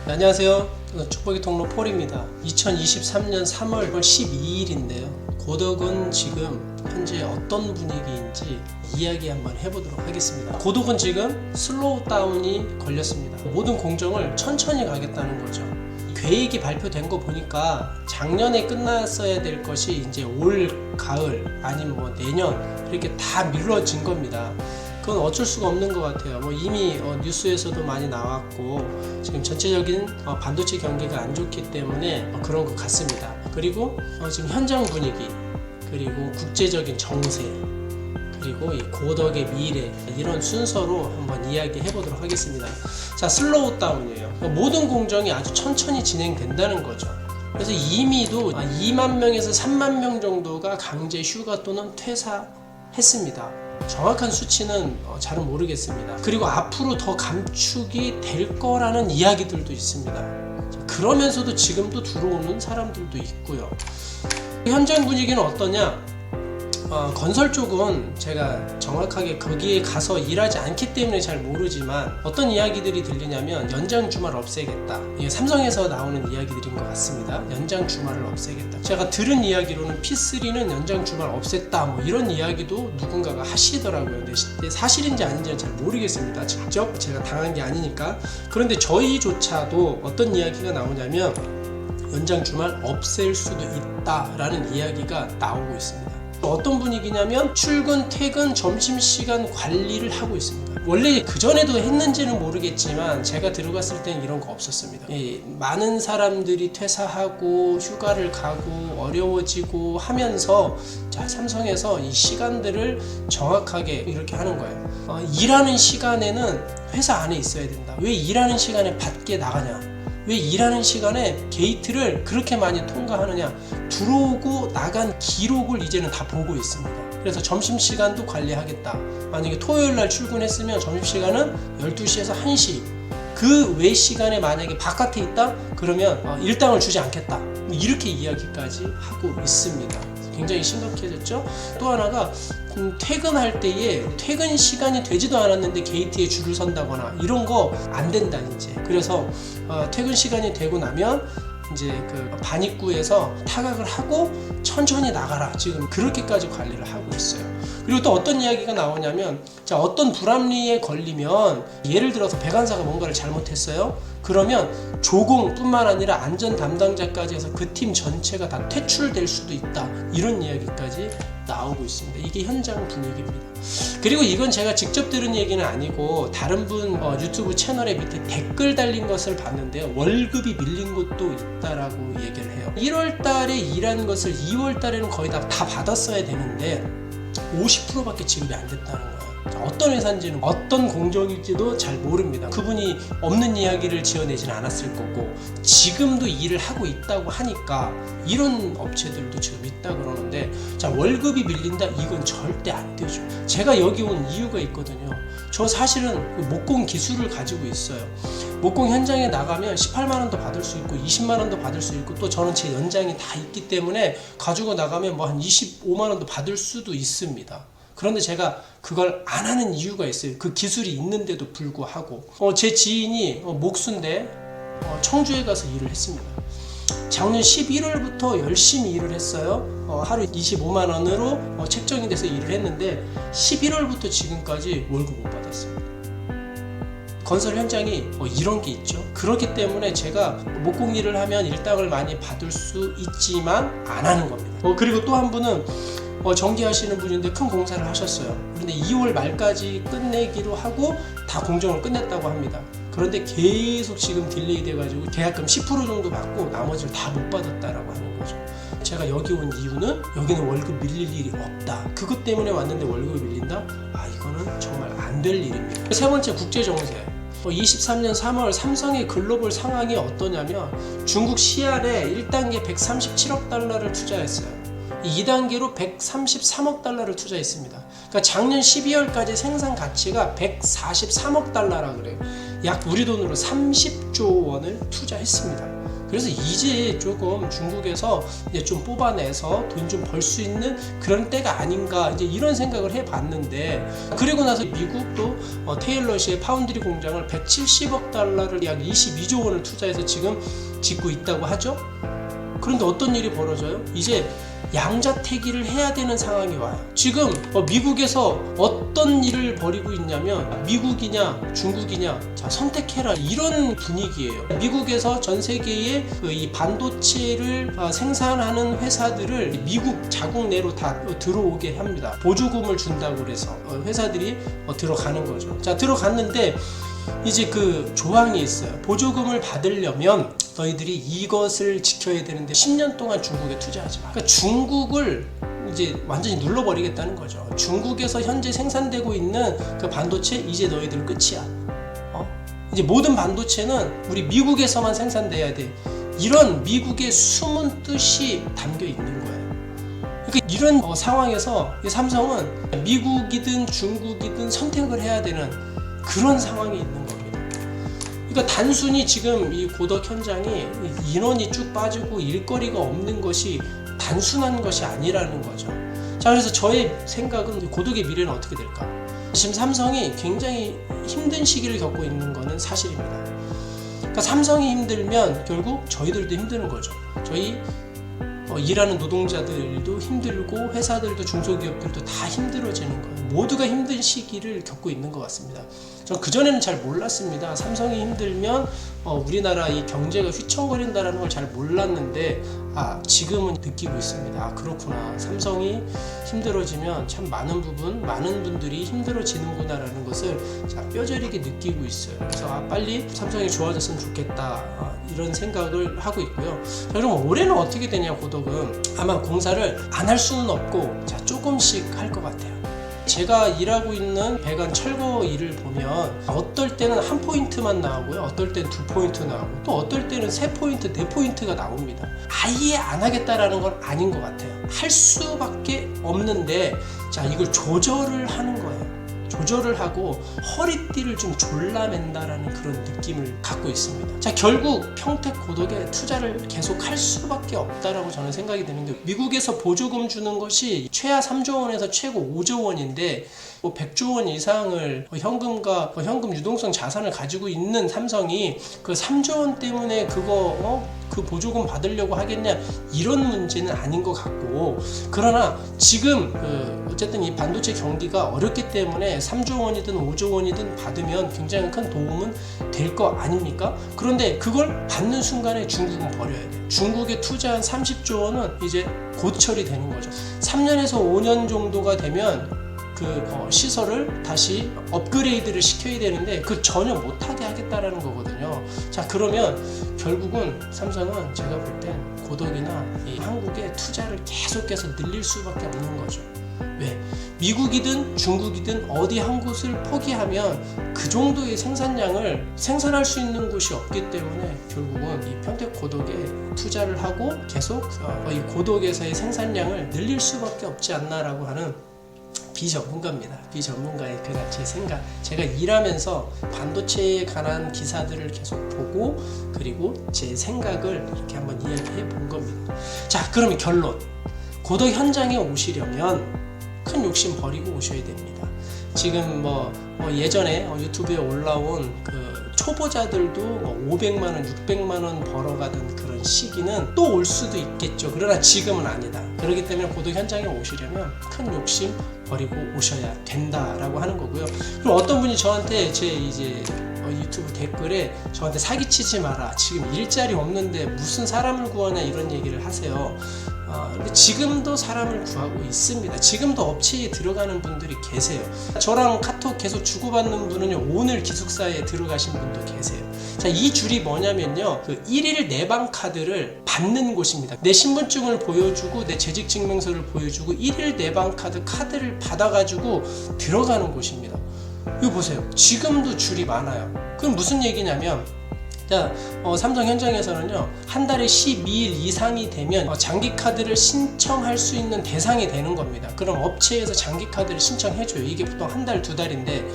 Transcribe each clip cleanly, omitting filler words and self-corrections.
안녕하세요. 축복의 통로 폴입니다. 2023년 3월 12일인데요. 고덕은 지금 현재 어떤 분위기인지 이야기 한번 해보도록 하겠습니다. 고덕은 지금 슬로우 다운이 걸렸습니다. 모든 공정을 천천히 가겠다는 거죠. 계획이 발표된 거 보니까 작년에 끝났어야 될 것이 이제 올 가을 아니면 뭐 내년 이렇게 다 미뤄진 겁니다. 그건 어쩔 수가 없는 것 같아요. 이미 뉴스에서도 많이 나왔고 지금 전체적인 반도체 경기가 안 좋기 때문에 그런 것 같습니다. 그리고 지금 현장 분위기, 그리고 국제적인 정세, 그리고 이 고덕의 미래, 이런 순서로 한번 이야기해 보도록 하겠습니다. 자, 슬로우 다운이에요. 모든 공정이 아주 천천히 진행된다는 거죠. 그래서 이미도 2만 명에서 3만 명 정도가 강제 휴가 또는 퇴사했습니다. 정확한 수치는 잘은 모르겠습니다. 그리고 앞으로 더 감축이 될 거라는 이야기들도 있습니다. 그러면서도 지금도 들어오는 사람들도 있고요. 현장 분위기는 어떠냐? 건설 쪽은 제가 정확하게 거기에 가서 일하지 않기 때문에 잘 모르지만 어떤 이야기들이 들리냐면 연장 주말 없애겠다. 이게 삼성에서 나오는 이야기들인 것 같습니다. 연장 주말을 없애겠다. 제가 들은 이야기로는 P3는 연장 주말 없앴다, 뭐 이런 이야기도 누군가가 하시더라고요. 근데 사실인지 아닌지는 잘 모르겠습니다. 직접 제가 당한 게 아니니까. 그런데 저희조차도 어떤 이야기가 나오냐면 연장 주말 없앨 수도 있다라는 이야기가 나오고 있습니다. 어떤 분위기냐면 출근, 퇴근, 점심시간 관리를 하고 있습니다. 원래 그전에도 했는지는 모르겠지만 제가 들어갔을 땐 이런 거 없었습니다. 많은 사람들이 퇴사하고 휴가를 가고 어려워지고 하면서 삼성에서 이 시간들을 정확하게 이렇게 하는 거예요. 일하는 시간에는 회사 안에 있어야 된다. 왜 일하는 시간에 밖에 나가냐? 왜 일하는 시간에 게이트를 그렇게 많이 통과하느냐? 들어오고 나간 기록을 이제는 다 보고 있습니다. 그래서 점심시간도 관리하겠다. 만약에 토요일날 출근했으면 점심시간은 12시에서 1시, 그 외 시간에 만약에 바깥에 있다? 그러면 일당을 주지 않겠다. 이렇게 이야기까지 하고 있습니다. 굉장히 심각해졌죠. 또 하나가 퇴근할 때에 퇴근 시간이 되지도 않았는데 게이트에 줄을 선다거나 이런 거 안 된다 이제. 그래서 퇴근 시간이 되고 나면 이제 그 반입구에서 타각을 하고 천천히 나가라, 지금 그렇게까지 관리를 하고 있어요. 그리고 또 어떤 이야기가 나오냐면, 자, 어떤 불합리에 걸리면 예를 들어서 배관사가 뭔가를 잘못했어요. 그러면 조공뿐만 아니라 안전 담당자까지 해서 그 팀 전체가 다 퇴출될 수도 있다, 이런 이야기까지 나오고 있습니다. 이게 현장 분위기입니다. 그리고 이건 제가 직접 들은 얘기는 아니고 다른 분 유튜브 채널에 밑에 댓글 달린 것을 봤는데요. 월급이 밀린 곳도 있다라고 얘기를 해요. 1월 달에 일한 것을 2월 달에는 거의 다 받았어야 되는데 50%밖에 지급이 안 됐다는 거예요. 어떤 회사인지는 어떤 공정일지도 잘 모릅니다. 그분이 없는 이야기를 지어내지는 않았을 거고, 지금도 일을 하고 있다고 하니까 이런 업체들도 지금 있다 그러는데, 자, 월급이 밀린다? 이건 절대 안 되죠. 제가 여기 온 이유가 있거든요. 저 사실은 목공 기술을 가지고 있어요. 목공 현장에 나가면 18만원도 받을 수 있고 20만원도 받을 수 있고, 또 저는 제 연장이 다 있기 때문에 가지고 나가면 뭐 한 25만원도 받을 수도 있습니다. 그런데 제가 그걸 안 하는 이유가 있어요. 그 기술이 있는데도 불구하고. 제 지인이 목수인데 청주에 가서 일을 했습니다. 작년 11월부터 열심히 일을 했어요. 하루 25만원으로 책정이 돼서 일을 했는데 11월부터 지금까지 월급 못 받았습니다. 건설 현장이 이런 게 있죠. 그렇기 때문에 제가 목공 일을 하면 일당을 많이 받을 수 있지만 안 하는 겁니다. 그리고 또 한 분은 전기하시는 분인데 큰 공사를 하셨어요. 그런데 2월 말까지 끝내기로 하고 다 공정을 끝냈다고 합니다. 그런데 계속 지금 딜레이 돼가지고 계약금 10% 정도 받고 나머지를 다 못 받았다라고 하는 거죠. 제가 여기 온 이유는 여기는 월급 밀릴 일이 없다. 그것 때문에 왔는데 월급이 밀린다? 이거는 정말 안 될 일입니다. 세 번째, 국제정세. 23년 3월 삼성의 글로벌 상황이 어떠냐면 중국 시안에 1단계 137억 달러를 투자했어요. 2단계로 133억 달러를 투자했습니다. 그러니까 작년 12월까지 생산 가치가 143억 달러라 그래요. 약 우리 돈으로 30조 원을 투자했습니다. 그래서 이제 조금 중국에서 이제 좀 뽑아내서 돈 좀 벌 수 있는 그런 때가 아닌가 이제 이런 생각을 해봤는데, 그리고 나서 미국도 테일러시의 파운드리 공장을 170억 달러를 약 22조 원을 투자해서 지금 짓고 있다고 하죠. 그런데 어떤 일이 벌어져요? 이제 양자택일을 해야 되는 상황이 와요. 지금 미국에서 어떤 일을 벌이고 있냐면 미국이냐 중국이냐 자 선택해라 이런 분위기예요. 미국에서 전 세계의 이 반도체를 생산하는 회사들을 미국 자국 내로 다 들어오게 합니다. 보조금을 준다고 그래서 회사들이 들어가는 거죠. 자 들어갔는데 이제 그 조항이 있어요. 보조금을 받으려면 너희들이 이것을 지켜야 되는데 10년 동안 중국에 투자하지 마. 그러니까 중국을 이제 완전히 눌러버리겠다는 거죠. 중국에서 현재 생산되고 있는 그 반도체 이제 너희들 끝이야. 이제 모든 반도체는 우리 미국에서만 생산돼야 돼. 이런 미국의 숨은 뜻이 담겨 있는 거예요. 그러니까 이런 상황에서 삼성은 미국이든 중국이든 선택을 해야 되는 그런 상황이 있는 겁니다. 그러니까 단순히 지금 이 고덕 현장이 인원이 쭉 빠지고 일거리가 없는 것이 단순한 것이 아니라는 거죠. 자, 그래서 저의 생각은 고덕의 미래는 어떻게 될까? 지금 삼성이 굉장히 힘든 시기를 겪고 있는 것은 사실입니다. 그러니까 삼성이 힘들면 결국 저희들도 힘드는 거죠. 저희 일하는 노동자들도 힘들고 회사들도 중소기업들도 다 힘들어지는 거예요. 모두가 힘든 시기를 겪고 있는 것 같습니다. 전 그전에는 잘 몰랐습니다. 삼성이 힘들면 우리나라 이 경제가 휘청거린다는 걸 잘 몰랐는데 지금은 느끼고 있습니다. 그렇구나. 삼성이 힘들어지면 참 많은 분들이 힘들어지는구나라는 것을 뼈저리게 느끼고 있어요. 그래서 빨리 삼성이 좋아졌으면 좋겠다 이런 생각을 하고 있고요. 자, 그럼 올해는 어떻게 되냐? 고덕은 아마 공사를 안 할 수는 없고 조금씩 할 것 같아요. 제가 일하고 있는 배관 철거 일을 보면 어떨 때는 한 포인트만 나오고요, 어떨 때는 2포인트 나오고, 또 어떨 때는 3포인트, 4포인트가 나옵니다. 아예 안 하겠다라는 건 아닌 것 같아요. 할 수밖에 없는데 이걸 조절을 하는 거예요. 조절을 하고 허리띠를 좀 졸라맨다라는 그런 느낌을 갖고 있습니다. 자, 결국 평택 고덕에 투자를 계속 할 수밖에 없다라고 저는 생각이 드는 게, 미국에서 보조금 주는 것이 최하 3조 원에서 최고 5조 원인데 100조 원 이상을 현금과 현금 유동성 자산을 가지고 있는 삼성이 그 3조 원 때문에 그 보조금 받으려고 하겠냐, 이런 문제는 아닌 것 같고, 그러나 지금 어쨌든 이 반도체 경기가 어렵기 때문에 3조 원이든 5조 원이든 받으면 굉장히 큰 도움은 될 거 아닙니까? 그런데 그걸 받는 순간에 중국은 버려야 돼요. 중국에 투자한 30조 원은 이제 고철이 되는 거죠. 3년에서 5년 정도가 되면 시설을 다시 업그레이드를 시켜야 되는데 전혀 못하게 하겠다라는 거거든요. 자, 그러면 결국은 삼성은 제가 볼 땐 고덕이나 이 한국에 투자를 계속해서 늘릴 수밖에 없는 거죠. 왜? 미국이든 중국이든 어디 한 곳을 포기하면 그 정도의 생산량을 생산할 수 있는 곳이 없기 때문에 결국은 이 평택 고덕에 투자를 하고 계속 이 고덕에서의 생산량을 늘릴 수밖에 없지 않나라고 하는 비전문가입니다. 비전문가의 제 생각. 제가 일하면서 반도체에 관한 기사들을 계속 보고 그리고 제 생각을 이렇게 한번 이야기해 본 겁니다. 자, 그러면 결론. 고덕 현장에 오시려면 큰 욕심 버리고 오셔야 됩니다. 지금 예전에 유튜브에 올라온 초보자들도 500만원, 600만원 벌어가던 그런 시기는 또 올 수도 있겠죠. 그러나 지금은 아니다. 그렇기 때문에 고덕 현장에 오시려면 큰 욕심 버리고 오셔야 된다라고 하는 거고요. 그럼 어떤 분이 저한테 제 유튜브 댓글에 저한테 사기치지 마라, 지금 일자리 없는데 무슨 사람을 구하냐, 이런 얘기를 하세요. 근데 지금도 사람을 구하고 있습니다. 지금도 업체에 들어가는 분들이 계세요. 저랑 카톡 계속 주고받는 분은 오늘 기숙사에 들어가신 분도 계세요. 자, 이 줄이 뭐냐면요, 1일 내방 카드를 받는 곳입니다. 내 신분증을 보여주고 내 재직증명서를 보여주고 1일 내방 카드를 받아가지고 들어가는 곳입니다. 이거 보세요. 지금도 줄이 많아요. 그럼 무슨 얘기냐면, 자, 삼성 현장에서는요, 한 달에 12일 이상이 되면 장기 카드를 신청할 수 있는 대상이 되는 겁니다. 그럼 업체에서 장기 카드를 신청해줘요. 이게 보통 한 달, 두 달인데,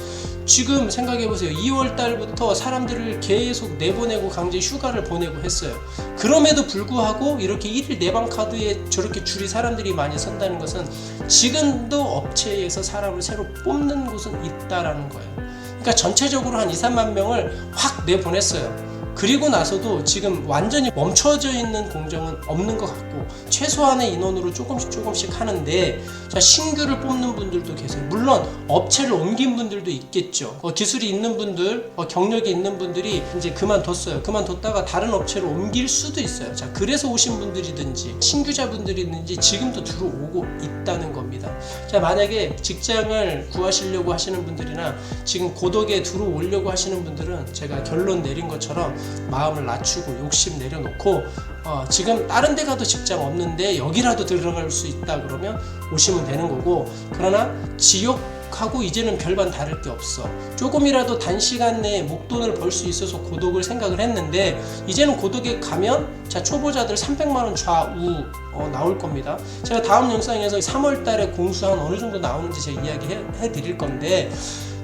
지금 생각해보세요. 2월 달부터 사람들을 계속 내보내고 강제 휴가를 보내고 했어요. 그럼에도 불구하고 이렇게 1일 내방 카드에 저렇게 줄이 사람들이 많이 선다는 것은 지금도 업체에서 사람을 새로 뽑는 곳은 있다라는 거예요. 그러니까 전체적으로 한 2, 3만 명을 확 내보냈어요. 그리고 나서도 지금 완전히 멈춰져 있는 공정은 없는 것 같고, 최소한의 인원으로 조금씩 하는데, 자, 신규를 뽑는 분들도 계세요. 물론 업체를 옮긴 분들도 있겠죠. 기술이 있는 분들, 경력이 있는 분들이 이제 그만뒀어요. 그만뒀다가 다른 업체로 옮길 수도 있어요. 자, 그래서 오신 분들이든지 신규자분들이든지 지금도 들어오고 있다는 겁니다. 자, 만약에 직장을 구하시려고 하시는 분들이나 지금 고독에 들어오려고 하시는 분들은 제가 결론 내린 것처럼 마음을 낮추고 욕심 내려놓고, 지금 다른 데 가도 직장 없는데 여기라도 들어갈 수 있다 그러면 오시면 되는 거고, 그러나 지역하고 이제는 별반 다를 게 없어. 조금이라도 단시간 내에 목돈을 벌 수 있어서 고독을 생각을 했는데, 이제는 고독에 가면 자, 초보자들 300만원 좌우 나올 겁니다. 제가 다음 영상에서 3월 달에 공수한 어느 정도 나오는지 제가 이야기해 드릴 건데,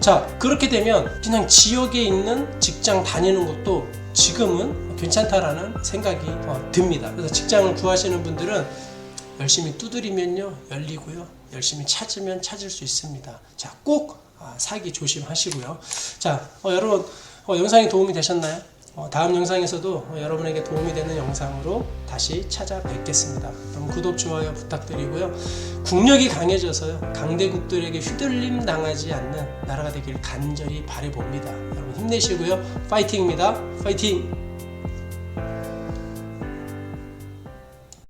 자, 그렇게 되면 그냥 지역에 있는 직장 다니는 것도 지금은 괜찮다라는 생각이 듭니다. 그래서 직장을 구하시는 분들은 열심히 두드리면요 열리고요, 열심히 찾으면 찾을 수 있습니다. 자, 꼭 사기 조심하시고요. 자, 여러분, 영상이 도움이 되셨나요? 다음 영상에서도 여러분에게 도움이 되는 영상으로 다시 찾아뵙겠습니다. 그럼 구독, 좋아요 부탁드리고요. 국력이 강해져서요, 강대국들에게 휘둘림 당하지 않는 나라가 되길 간절히 바라봅니다. 여러분 힘내시고요. 파이팅입니다. 파이팅!